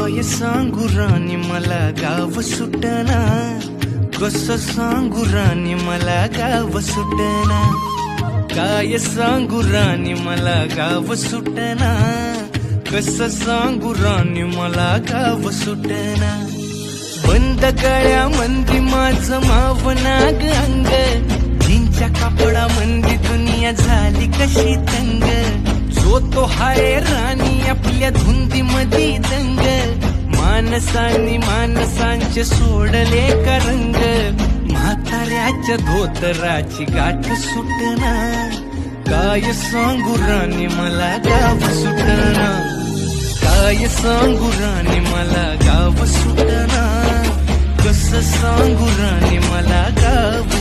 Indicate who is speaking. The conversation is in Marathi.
Speaker 1: काय सांगू राणी मला गाव सुटना, कसं सांगू राणी मला गाव सुटना, काय सांगू राणी मला गाव सुटना, कसं सांगू राणी मला गाव सुटना. बंद गळ्या मंदी माझं मावनाग अंग, जीनच्या कापडा मंदी दुनिया झाली कशी तंग. जो तो हाय राणी आपल्या धुंदी मधी दंग, माणसांनी माणसांचे सोडले का रंग. म्हाताऱ्याच्या धोतराची गाठ सुटना, काय सांगू राणी मला गाव सुटना, काय सांगू राणी मला गाव सुटना, कसं सांगू राणी मला गाव